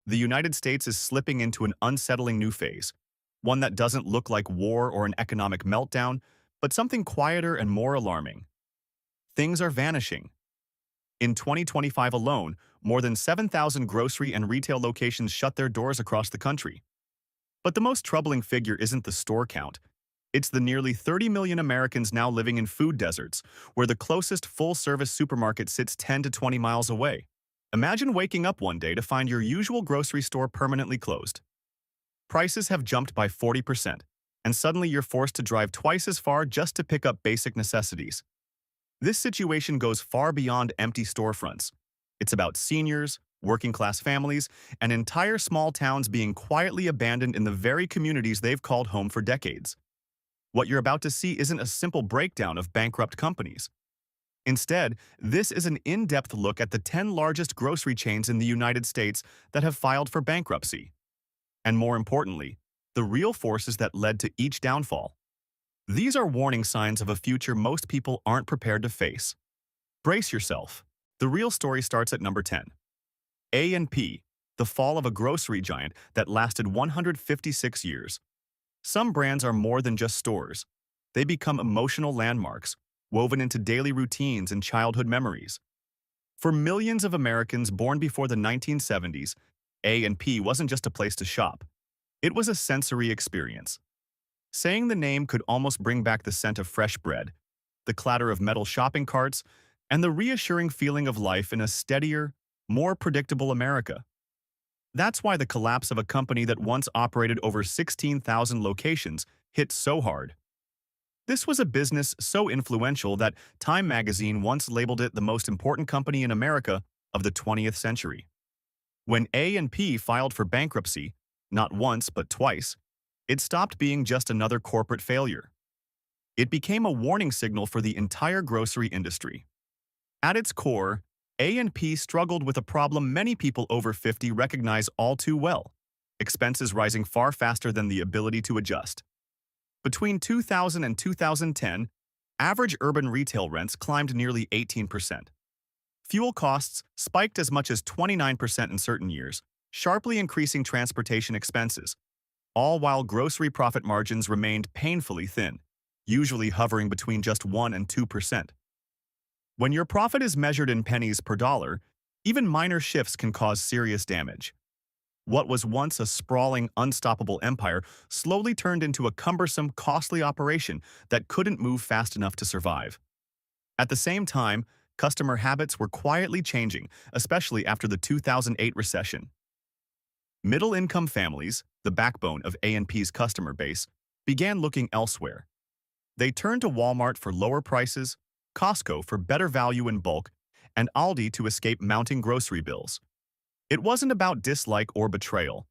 The United States is slipping into an unsettling new phase, one that doesn't look like war or an economic meltdown, but something quieter and more alarming. Things are vanishing. In 2025 alone, more than 7,000 grocery and retail locations shut their doors across the country. But the most troubling figure isn't the store count. It's the nearly 30 million Americans now living in food deserts, where the closest full-service supermarket sits 10 to 20 miles away. Imagine waking up one day to find your usual grocery store permanently closed. Prices have jumped by 40%, and suddenly you're forced to drive twice as far just to pick up basic necessities. This situation goes far beyond empty storefronts. It's about seniors, working-class families, and entire small towns being quietly abandoned in the very communities they've called home for decades. What you're about to see isn't a simple breakdown of bankrupt companies. Instead, this is an in-depth look at the 10 largest grocery chains in the United States that have filed for bankruptcy. And more importantly, the real forces that led to each downfall. These are warning signs of a future most people aren't prepared to face. Brace yourself. The real story starts at number 10. A&P, the fall of a grocery giant that lasted 156 years. Some brands are more than just stores. They become emotional landmarks, woven into daily routines and childhood memories. For millions of Americans born before the 1970s, A&P wasn't just a place to shop. It was a sensory experience. Saying the name could almost bring back the scent of fresh bread, the clatter of metal shopping carts, and the reassuring feeling of life in a steadier, more predictable America. That's why the collapse of a company that once operated over 16,000 locations hit so hard. This was a business so influential that Time magazine once labeled it the most important company in America of the 20th century. When A&P filed for bankruptcy, not once but twice, it stopped being just another corporate failure. It became a warning signal for the entire grocery industry. At its core, A&P struggled with a problem many people over 50 recognize all too well: expenses rising far faster than the ability to adjust. Between 2000 and 2010, average urban retail rents climbed nearly 18%. Fuel costs spiked as much as 29% in certain years, sharply increasing transportation expenses, all while grocery profit margins remained painfully thin, usually hovering between just 1 and 2%. When your profit is measured in pennies per dollar, even minor shifts can cause serious damage. What was once a sprawling, unstoppable empire slowly turned into a cumbersome, costly operation that couldn't move fast enough to survive. At the same time, customer habits were quietly changing, especially after the 2008 recession. Middle-income families, the backbone of A&P's customer base, began looking elsewhere. They turned to Walmart for lower prices, Costco for better value in bulk, and Aldi to escape mounting grocery bills. It wasn't about dislike or betrayal.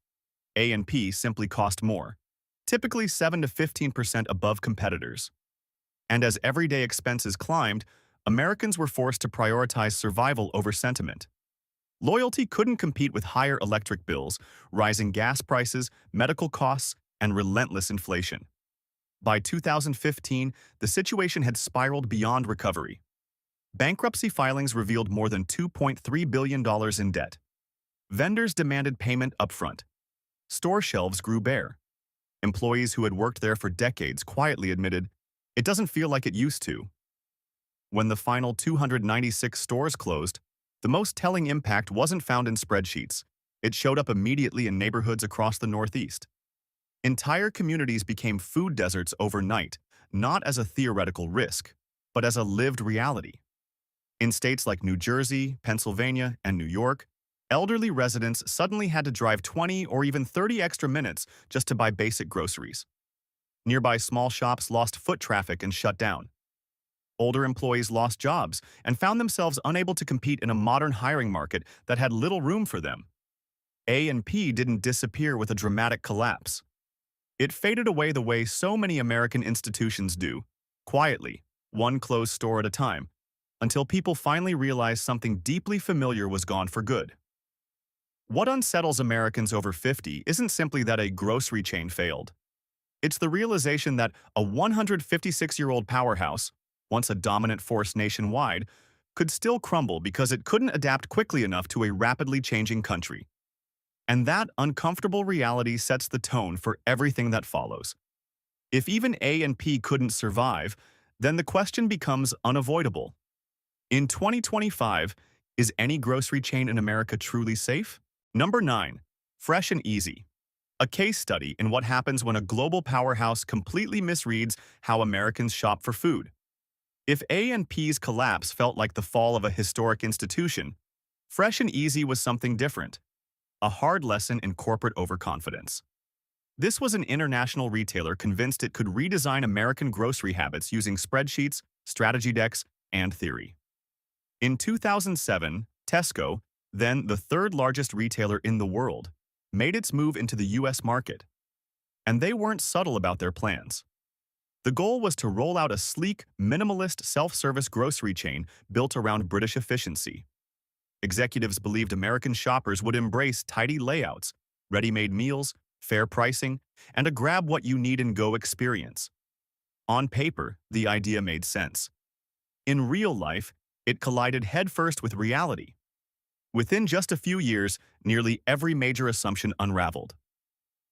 A&P simply cost more, typically 7 to 15% above competitors. And as everyday expenses climbed, Americans were forced to prioritize survival over sentiment. Loyalty couldn't compete with higher electric bills, rising gas prices, medical costs, and relentless inflation. By 2015, the situation had spiraled beyond recovery. Bankruptcy filings revealed more than $2.3 billion in debt. Vendors demanded payment upfront. Store shelves grew bare. Employees who had worked there for decades quietly admitted, "It doesn't feel like it used to." When the final 296 stores closed, the most telling impact wasn't found in spreadsheets. It showed up immediately in neighborhoods across the Northeast. Entire communities became food deserts overnight, not as a theoretical risk, but as a lived reality. In states like New Jersey, Pennsylvania, and New York, elderly residents suddenly had to drive 20 or even 30 extra minutes just to buy basic groceries. Nearby small shops lost foot traffic and shut down. Older employees lost jobs and found themselves unable to compete in a modern hiring market that had little room for them. A&P didn't disappear with a dramatic collapse. It faded away the way so many American institutions do, quietly, one closed store at a time, until people finally realized something deeply familiar was gone for good. What unsettles Americans over 50 isn't simply that a grocery chain failed. It's the realization that a 156-year-old powerhouse, once a dominant force nationwide, could still crumble because it couldn't adapt quickly enough to a rapidly changing country. And that uncomfortable reality sets the tone for everything that follows. If even A and P couldn't survive, then the question becomes unavoidable. In 2025, is any grocery chain in America truly safe? Number 9. Fresh and Easy. A case study in what happens when a global powerhouse completely misreads how Americans shop for food. If A and P's collapse felt like the fall of a historic institution, Fresh and Easy was something different, a hard lesson in corporate overconfidence. This was an international retailer convinced it could redesign American grocery habits using spreadsheets, strategy decks, and theory. In 2007, Tesco, then the third largest retailer in the world, made its move into the US market. And they weren't subtle about their plans. The goal was to roll out a sleek, minimalist self-service grocery chain built around British efficiency. Executives believed American shoppers would embrace tidy layouts, ready-made meals, fair pricing, and a grab-what-you-need-and-go experience. On paper, the idea made sense. In real life, it collided headfirst with reality. Within just a few years, nearly every major assumption unraveled.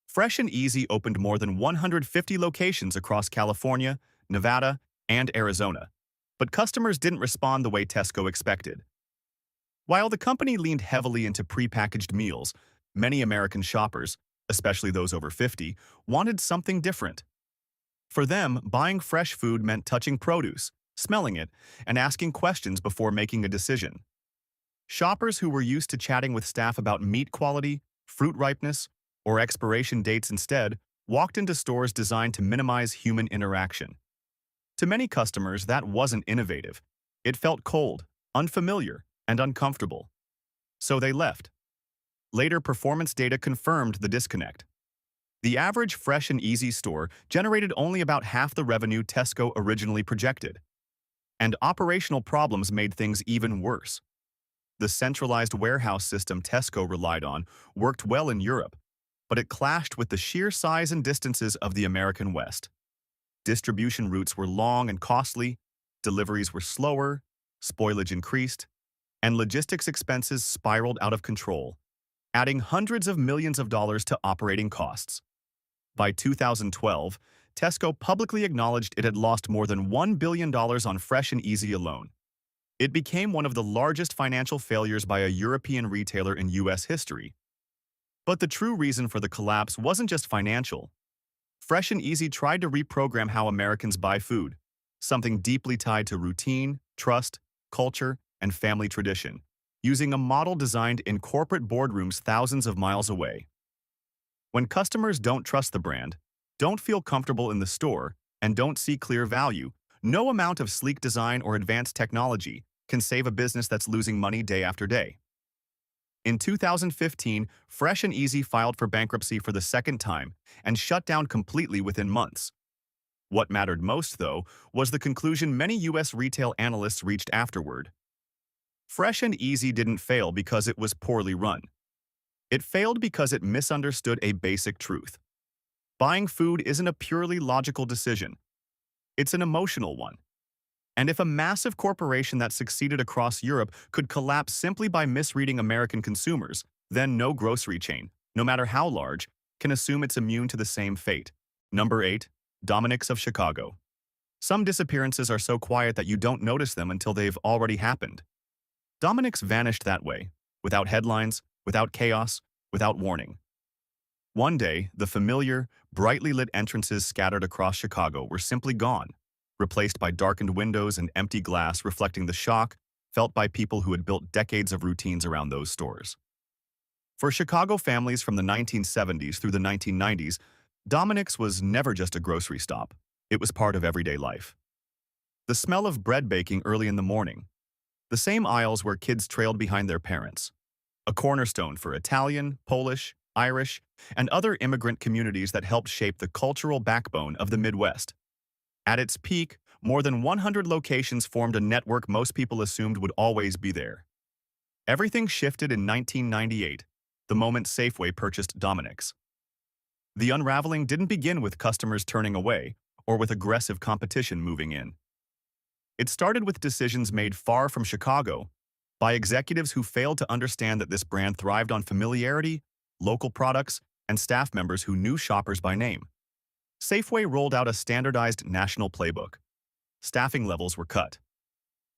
Fresh and Easy opened more than 150 locations across California, Nevada, and Arizona, but customers didn't respond the way Tesco expected. While the company leaned heavily into prepackaged meals, many American shoppers, especially those over 50, wanted something different. For them, buying fresh food meant touching produce, smelling it, and asking questions before making a decision. Shoppers who were used to chatting with staff about meat quality, fruit ripeness, or expiration dates instead walked into stores designed to minimize human interaction. To many customers, that wasn't innovative. It felt cold, unfamiliar, and uncomfortable. So they left. Later, performance data confirmed the disconnect. The average Fresh and Easy store generated only about half the revenue Tesco originally projected. And operational problems made things even worse. The centralized warehouse system Tesco relied on worked well in Europe, but it clashed with the sheer size and distances of the American West. Distribution routes were long and costly, deliveries were slower, spoilage increased, and logistics expenses spiraled out of control, adding hundreds of millions of dollars to operating costs. By 2012, Tesco publicly acknowledged it had lost more than $1 billion on Fresh and Easy alone. It became one of the largest financial failures by a European retailer in US history. But the true reason for the collapse wasn't just financial. Fresh and Easy tried to reprogram how Americans buy food, something deeply tied to routine, trust, culture, and family tradition, using a model designed in corporate boardrooms thousands of miles away. When customers don't trust the brand, don't feel comfortable in the store, and don't see clear value, no amount of sleek design or advanced technology can save a business that's losing money day after day. In 2015, Fresh and Easy filed for bankruptcy for the second time and shut down completely within months. What mattered most, though, was the conclusion many US retail analysts reached afterward. Fresh and Easy didn't fail because it was poorly run. It failed because it misunderstood a basic truth. Buying food isn't a purely logical decision. It's an emotional one. And if a massive corporation that succeeded across Europe could collapse simply by misreading American consumers, then no grocery chain, no matter how large, can assume it's immune to the same fate. Number 8. Dominick's of Chicago. Some disappearances are so quiet that you don't notice them until they've already happened. Dominick's vanished that way, without headlines, without chaos, without warning. One day, the familiar, brightly lit entrances scattered across Chicago were simply gone, replaced by darkened windows and empty glass reflecting the shock felt by people who had built decades of routines around those stores. For Chicago families from the 1970s through the 1990s, Dominick's was never just a grocery stop. It was part of everyday life. The smell of bread baking early in the morning. The same aisles where kids trailed behind their parents. A cornerstone for Italian, Polish, Irish, and other immigrant communities that helped shape the cultural backbone of the Midwest. At its peak, more than 100 locations formed a network most people assumed would always be there. Everything shifted in 1998, the moment Safeway purchased Dominick's. The unraveling didn't begin with customers turning away or with aggressive competition moving in. It started with decisions made far from Chicago by executives who failed to understand that this brand thrived on familiarity, local products, and staff members who knew shoppers by name. Safeway rolled out a standardized national playbook. Staffing levels were cut.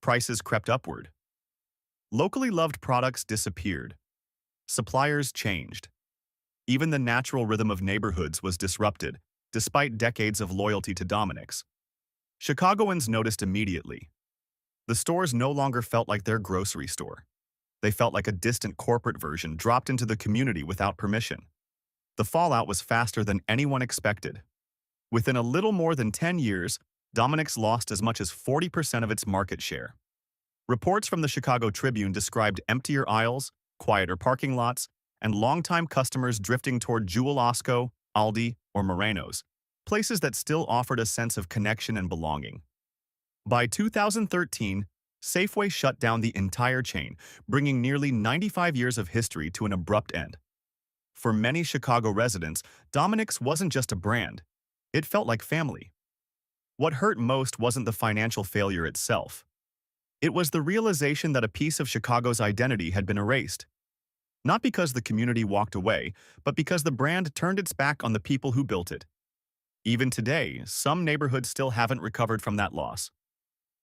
Prices crept upward. Locally loved products disappeared. Suppliers changed. Even the natural rhythm of neighborhoods was disrupted, despite decades of loyalty to Dominick's. Chicagoans noticed immediately. The stores no longer felt like their grocery store. They felt like a distant corporate version dropped into the community without permission. The fallout was faster than anyone expected. Within a little more than 10 years, Dominick's lost as much as 40% of its market share. Reports from the Chicago Tribune described emptier aisles, quieter parking lots, and longtime customers drifting toward Jewel Osco, Aldi, or Moreno's, places that still offered a sense of connection and belonging. By 2013, Safeway shut down the entire chain, bringing nearly 95 years of history to an abrupt end. For many Chicago residents, Dominick's wasn't just a brand. It felt like family. What hurt most wasn't the financial failure itself. It was the realization that a piece of Chicago's identity had been erased. Not because the community walked away, but because the brand turned its back on the people who built it. Even today, some neighborhoods still haven't recovered from that loss.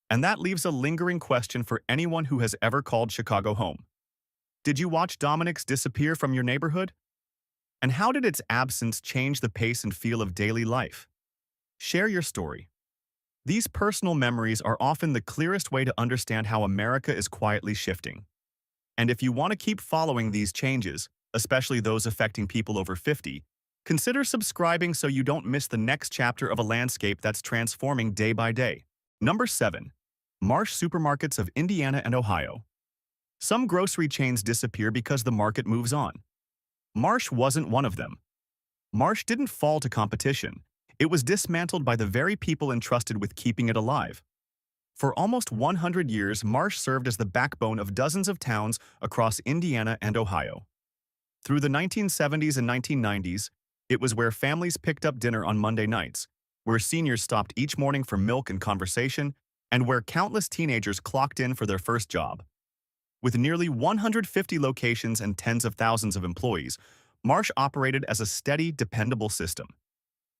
And that leaves a lingering question for anyone who has ever called Chicago home. Did you watch Dominick's disappear from your neighborhood? And how did its absence change the pace and feel of daily life? Share your story. These personal memories are often the clearest way to understand how America is quietly shifting. And if you want to keep following these changes, especially those affecting people over 50, consider subscribing so you don't miss the next chapter of a landscape that's transforming day by day. Number 7. Marsh Supermarkets of Indiana and Ohio. Some grocery chains disappear because the market moves on. Marsh wasn't one of them. Marsh didn't fall to competition. It was dismantled by the very people entrusted with keeping it alive. For almost 100 years, Marsh served as the backbone of dozens of towns across Indiana and Ohio. Through the 1970s and 1990s, it was where families picked up dinner on Monday nights, where seniors stopped each morning for milk and conversation, and where countless teenagers clocked in for their first job. With nearly 150 locations and tens of thousands of employees, Marsh operated as a steady, dependable system.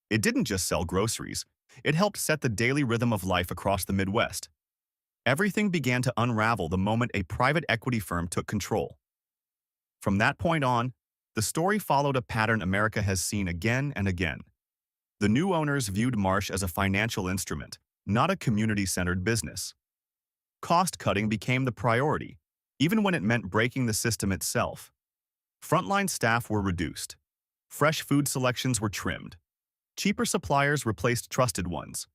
It didn't just sell groceries. It helped set the daily rhythm of life across the Midwest. Everything began to unravel the moment a private equity firm took control. From that point on, the story followed a pattern America has seen again and again. The new owners viewed Marsh as a financial instrument, not a community-centered business. Cost-cutting became the priority, even when it meant breaking the system itself. Frontline staff were reduced. Fresh food selections were trimmed. Cheaper suppliers replaced trusted ones.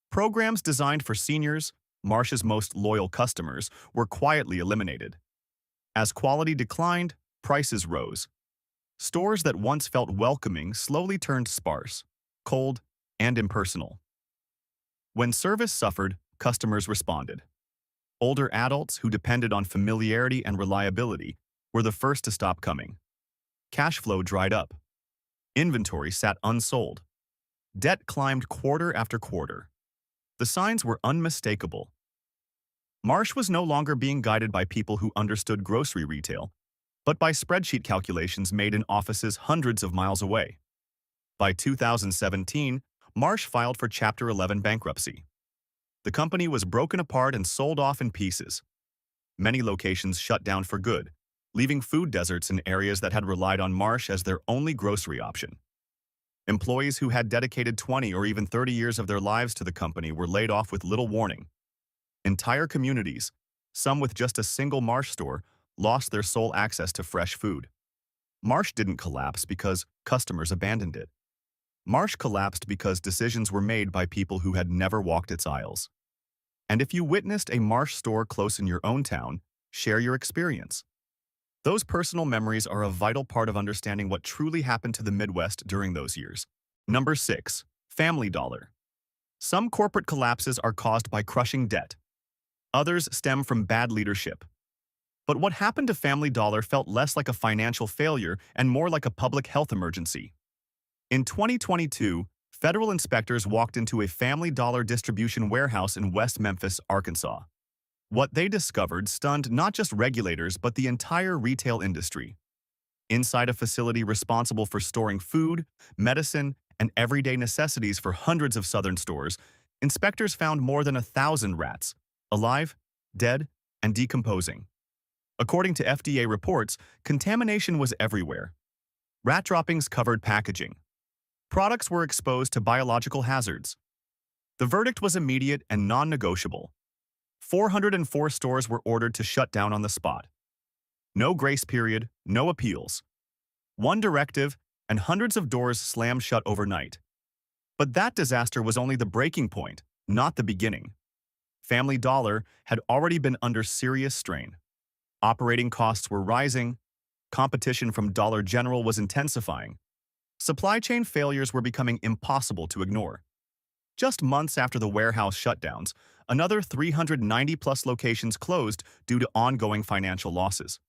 Programs designed for seniors, Marsh's most loyal customers, were quietly eliminated. As quality declined, prices rose. Stores that once felt welcoming slowly turned sparse, cold, and impersonal. When service suffered, customers responded. Older adults who depended on familiarity and reliability were the first to stop coming. Cash flow dried up. Inventory sat unsold. Debt climbed quarter after quarter. The signs were unmistakable. Marsh was no longer being guided by people who understood grocery retail, but by spreadsheet calculations made in offices hundreds of miles away. By 2017, Marsh filed for Chapter 11 bankruptcy. The company was broken apart and sold off in pieces. Many locations shut down for good, leaving food deserts in areas that had relied on Marsh as their only grocery option. Employees who had dedicated 20 or even 30 years of their lives to the company were laid off with little warning. Entire communities, some with just a single Marsh store, lost their sole access to fresh food. Marsh didn't collapse because customers abandoned it. Marsh collapsed because decisions were made by people who had never walked its aisles. And if you witnessed a Marsh store close in your own town, share your experience. Those personal memories are a vital part of understanding what truly happened to the Midwest during those years. Number 6. Family Dollar. Some corporate collapses are caused by crushing debt. Others stem from bad leadership. But what happened to Family Dollar felt less like a financial failure and more like a public health emergency. In 2022, federal inspectors walked into a Family Dollar distribution warehouse in West Memphis, Arkansas. What they discovered stunned not just regulators but the entire retail industry. Inside a facility responsible for storing food, medicine, and everyday necessities for hundreds of southern stores, inspectors found more than 1,000 rats, alive, dead, and decomposing. According to FDA reports, contamination was everywhere. Rat droppings covered packaging. Products were exposed to biological hazards. The verdict was immediate and non-negotiable. 404 stores were ordered to shut down on the spot. No grace period, no appeals. One directive, and hundreds of doors slammed shut overnight. But that disaster was only the breaking point, not the beginning. Family Dollar had already been under serious strain. Operating costs were rising. Competition from Dollar General was intensifying. Supply chain failures were becoming impossible to ignore. Just months after the warehouse shutdowns, another 390-plus locations closed due to ongoing financial losses.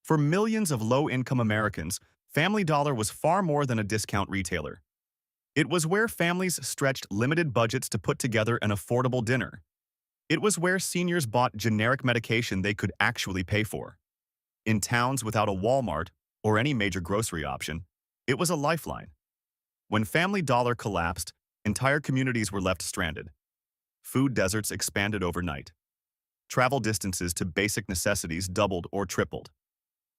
For millions of low-income Americans, Family Dollar was far more than a discount retailer. It was where families stretched limited budgets to put together an affordable dinner. It was where seniors bought generic medication they could actually pay for. In towns without a Walmart or any major grocery option, it was a lifeline. When Family Dollar collapsed, entire communities were left stranded. Food deserts expanded overnight. Travel distances to basic necessities doubled or tripled.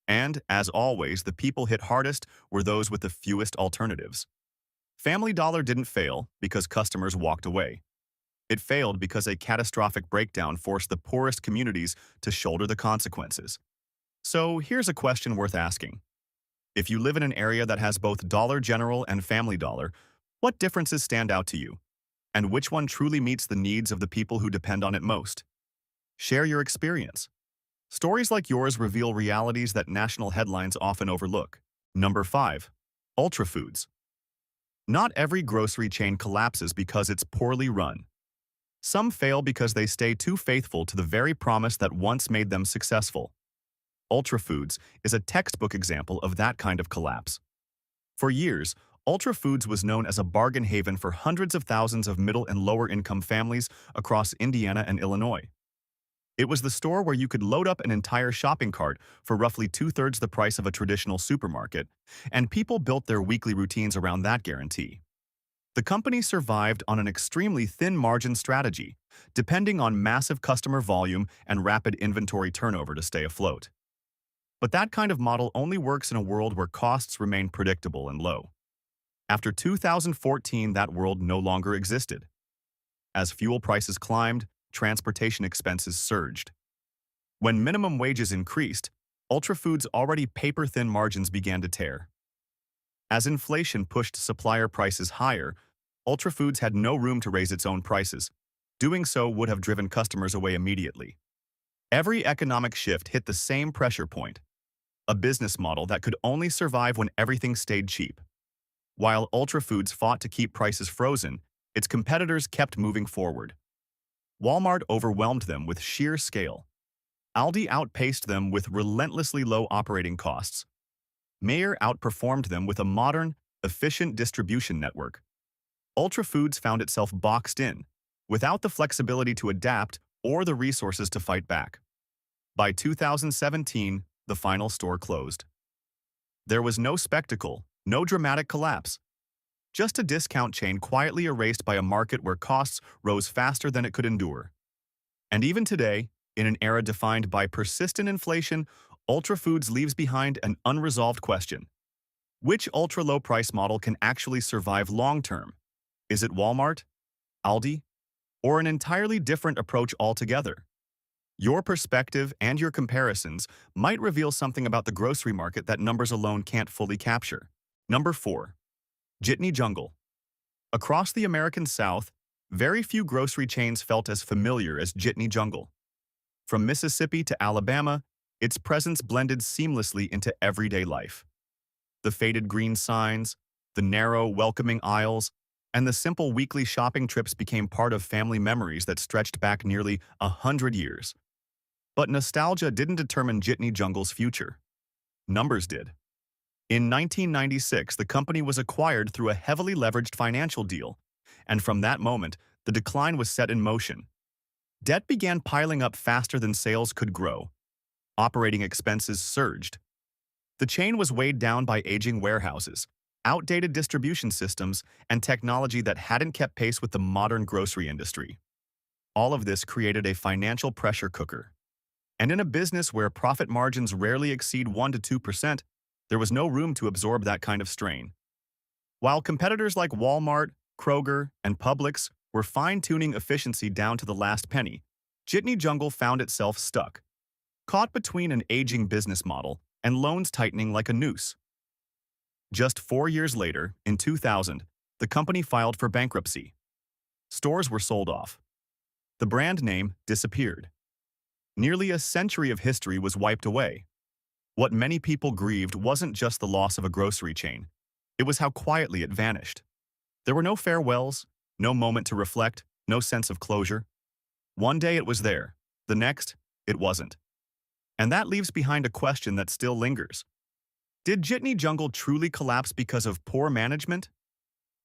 And, as always, the people hit hardest were those with the fewest alternatives. Family Dollar didn't fail because customers walked away. It failed because a catastrophic breakdown forced the poorest communities to shoulder the consequences. So here's a question worth asking. If you live in an area that has both Dollar General and Family Dollar, what differences stand out to you? And which one truly meets the needs of the people who depend on it most? Share your experience. Stories like yours reveal realities that national headlines often overlook. Number 5. Ultra Foods. Not every grocery chain collapses because it's poorly run. Some fail because they stay too faithful to the very promise that once made them successful. Ultra Foods is a textbook example of that kind of collapse. For years, Ultra Foods was known as a bargain haven for hundreds of thousands of middle and lower-income families across Indiana and Illinois. It was the store where you could load up an entire shopping cart for roughly two-thirds the price of a traditional supermarket, and people built their weekly routines around that guarantee. The company survived on an extremely thin margin strategy, depending on massive customer volume and rapid inventory turnover to stay afloat. But that kind of model only works in a world where costs remain predictable and low. After 2014, that world no longer existed. As fuel prices climbed, transportation expenses surged. When minimum wages increased, Ultra Foods' already paper-thin margins began to tear. As inflation pushed supplier prices higher, Ultra Foods had no room to raise its own prices. Doing so would have driven customers away immediately. Every economic shift hit the same pressure point, a business model that could only survive when everything stayed cheap. While Ultra Foods fought to keep prices frozen, its competitors kept moving forward. Walmart overwhelmed them with sheer scale. Aldi outpaced them with relentlessly low operating costs. Meijer outperformed them with a modern, efficient distribution network. Ultra Foods found itself boxed in, without the flexibility to adapt or the resources to fight back. By 2017, the final store closed. There was no spectacle, no dramatic collapse. Just a discount chain quietly erased by a market where costs rose faster than it could endure. And even today, in an era defined by persistent inflation, Ultra Foods leaves behind an unresolved question. Which ultra-low price model can actually survive long-term? Is it Walmart, Aldi, or an entirely different approach altogether? Your perspective and your comparisons might reveal something about the grocery market that numbers alone can't fully capture. Number 4. Jitney Jungle. Across the American South, very few grocery chains felt as familiar as Jitney Jungle. From Mississippi to Alabama, its presence blended seamlessly into everyday life. The faded green signs, the narrow, welcoming aisles, and the simple weekly shopping trips became part of family memories that stretched back nearly 100 years. But nostalgia didn't determine Jitney Jungle's future. Numbers did. In 1996, the company was acquired through a heavily leveraged financial deal, and from that moment, the decline was set in motion. Debt began piling up faster than sales could grow. Operating expenses surged. The chain was weighed down by aging warehouses, outdated distribution systems, and technology that hadn't kept pace with the modern grocery industry. All of this created a financial pressure cooker. And in a business where profit margins rarely exceed 1 to 2%, there was no room to absorb that kind of strain. While competitors like Walmart, Kroger, and Publix were fine-tuning efficiency down to the last penny, Jitney Jungle found itself stuck, caught between an aging business model and loans tightening like a noose. Just 4 years later, in 2000, the company filed for bankruptcy. Stores were sold off. The brand name disappeared. Nearly a century of history was wiped away. What many people grieved wasn't just the loss of a grocery chain. It was how quietly it vanished. There were no farewells, no moment to reflect, no sense of closure. One day it was there, the next, it wasn't. And that leaves behind a question that still lingers. Did Jitney Jungle truly collapse because of poor management?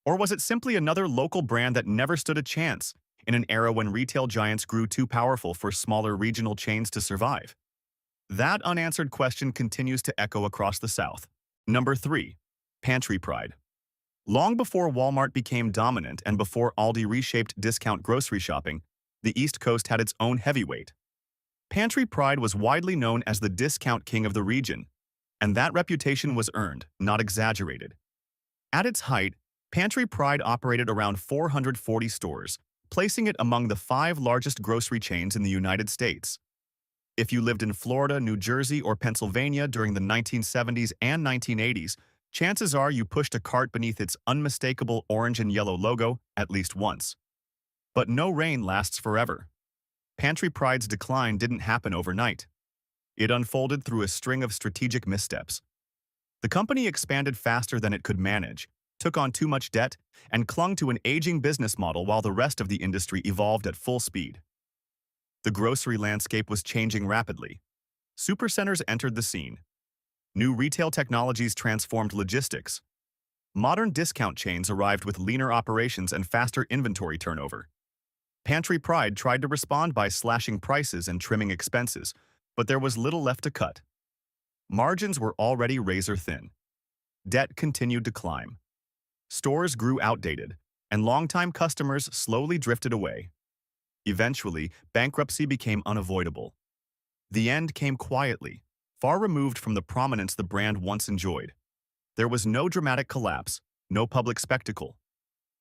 Or was it simply another local brand that never stood a chance in an era when retail giants grew too powerful for smaller regional chains to survive? That unanswered question continues to echo across the South. Number 3. Pantry pride. Long before Walmart became dominant and before Aldi reshaped discount grocery shopping, the East Coast had its own heavyweight. Pantry pride was widely known as the discount king of the region, and that reputation was earned, not exaggerated. At its height, Pantry pride operated around 440 stores, placing it among the 5 largest grocery chains in the United States. If you lived in Florida, New Jersey, or Pennsylvania during the 1970s and 1980s, chances are you pushed a cart beneath its unmistakable orange and yellow logo at least once. But no reign lasts forever. Pantry pride's decline didn't happen overnight. It unfolded through a string of strategic missteps. The company expanded faster than it could manage, took on too much debt, and clung to an aging business model while the rest of the industry evolved at full speed. The grocery landscape was changing rapidly. Supercenters entered the scene. New retail technologies transformed logistics. Modern discount chains arrived with leaner operations and faster inventory turnover. Pantry pride tried to respond by slashing prices and trimming expenses, but there was little left to cut. Margins were already razor-thin. Debt continued to climb. Stores grew outdated, and longtime customers slowly drifted away. Eventually, bankruptcy became unavoidable. The end came quietly, far removed from the prominence the brand once enjoyed. There was no dramatic collapse, no public spectacle.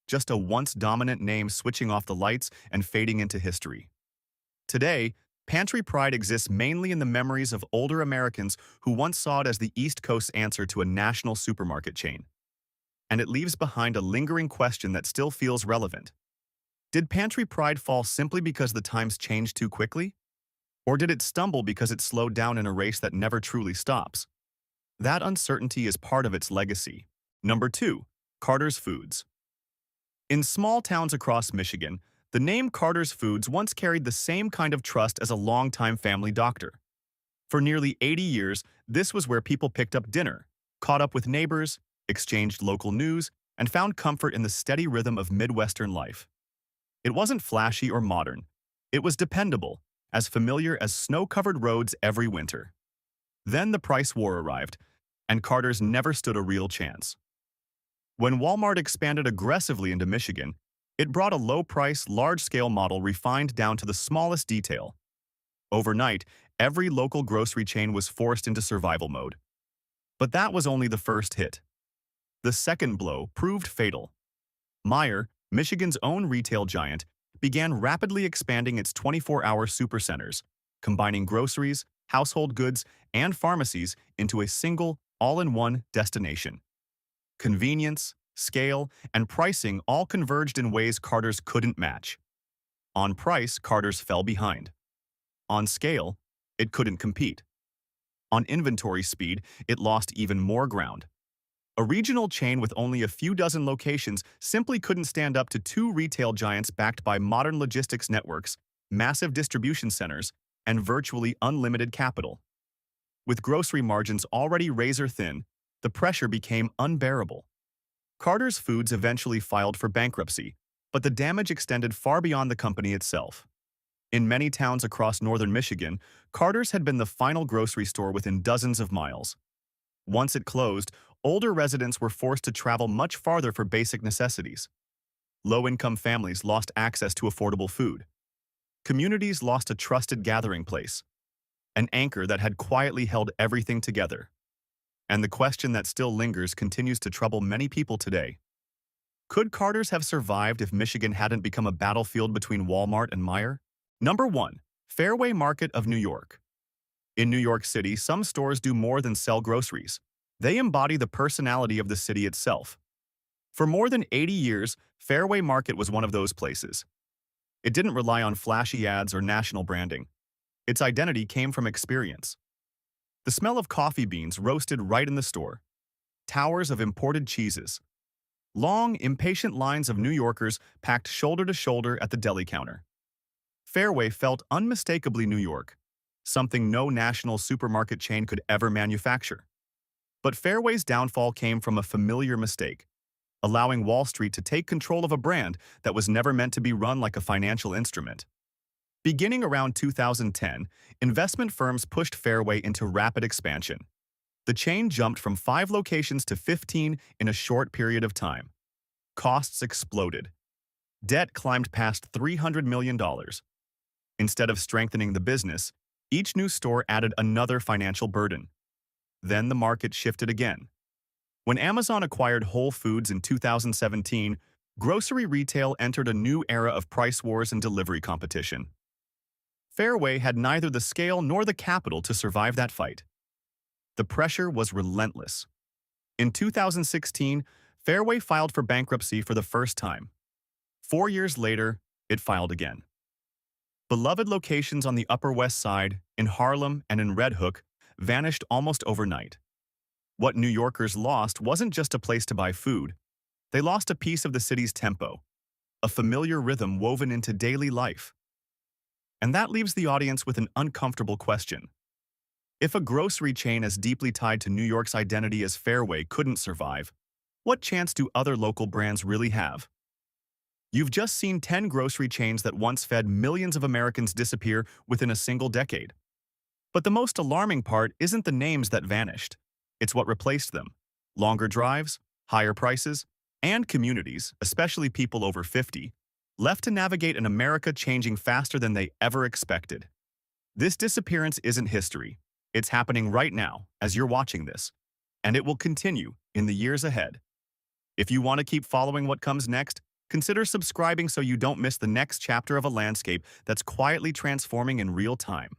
Just a once-dominant name switching off the lights and fading into history. Today, Pantry pride exists mainly in the memories of older Americans who once saw it as the East Coast's answer to a national supermarket chain. And it leaves behind a lingering question that still feels relevant. Did Pantry pride fall simply because the times changed too quickly? Or did it stumble because it slowed down in a race that never truly stops? That uncertainty is part of its legacy. Number 2. Carter's Foods. In small towns across Michigan, the name Carter's Foods once carried the same kind of trust as a longtime family doctor. For nearly 80 years, this was where people picked up dinner, caught up with neighbors, exchanged local news, and found comfort in the steady rhythm of Midwestern life. It wasn't flashy or modern. It was dependable, as familiar as snow-covered roads every winter. Then the price war arrived, and Carter's never stood a real chance. When Walmart expanded aggressively into Michigan, it brought a low-price, large-scale model refined down to the smallest detail. Overnight, every local grocery chain was forced into survival mode. But that was only the first hit. The second blow proved fatal. Meijer, Michigan's own retail giant, began rapidly expanding its 24-hour supercenters, combining groceries, household goods, and pharmacies into a single, all-in-one destination. Convenience, scale, and pricing all converged in ways Carter's couldn't match. On price, Carter's fell behind. On scale, it couldn't compete. On inventory speed, it lost even more ground. A regional chain with only a few dozen locations simply couldn't stand up to 2 retail giants backed by modern logistics networks, massive distribution centers, and virtually unlimited capital. With grocery margins already razor-thin, the pressure became unbearable. Carter's Foods eventually filed for bankruptcy, but the damage extended far beyond the company itself. In many towns across northern Michigan, Carter's had been the final grocery store within dozens of miles. Once it closed, older residents were forced to travel much farther for basic necessities. Low-income families lost access to affordable food. Communities lost a trusted gathering place, an anchor that had quietly held everything together. And the question that still lingers continues to trouble many people today. Could Carter's have survived if Michigan hadn't become a battlefield between Walmart and Meijer? Number 1. Fairway Market of New York. In New York City, some stores do more than sell groceries. They embody the personality of the city itself. For more than 80 years, Fairway Market was one of those places. It didn't rely on flashy ads or national branding. Its identity came from experience. The smell of coffee beans roasted right in the store, towers of imported cheeses, long, impatient lines of New Yorkers packed shoulder to shoulder at the deli counter. Fairway felt unmistakably New York, something no national supermarket chain could ever manufacture. But Fairway's downfall came from a familiar mistake, allowing Wall Street to take control of a brand that was never meant to be run like a financial instrument. Beginning around 2010, investment firms pushed Fairway into rapid expansion. The chain jumped from 5 locations to 15 in a short period of time. Costs exploded. Debt climbed past $300 million. Instead of strengthening the business, each new store added another financial burden. Then the market shifted again. When Amazon acquired Whole Foods in 2017, grocery retail entered a new era of price wars and delivery competition. Fairway had neither the scale nor the capital to survive that fight. The pressure was relentless. In 2016, Fairway filed for bankruptcy for the first time. 4 years later, it filed again. Beloved locations on the Upper West Side, in Harlem and in Red Hook, vanished almost overnight. What New Yorkers lost wasn't just a place to buy food. They lost a piece of the city's tempo, a familiar rhythm woven into daily life. And that leaves the audience with an uncomfortable question. If a grocery chain as deeply tied to New York's identity as Fairway couldn't survive, what chance do other local brands really have? You've just seen 10 grocery chains that once fed millions of Americans disappear within a single decade. But the most alarming part isn't the names that vanished. It's what replaced them. Longer drives, higher prices, and communities, especially people over 50, left to navigate an America changing faster than they ever expected. This disappearance isn't history. It's happening right now as you're watching this, and it will continue in the years ahead. If you want to keep following what comes next, consider subscribing so you don't miss the next chapter of a landscape that's quietly transforming in real time.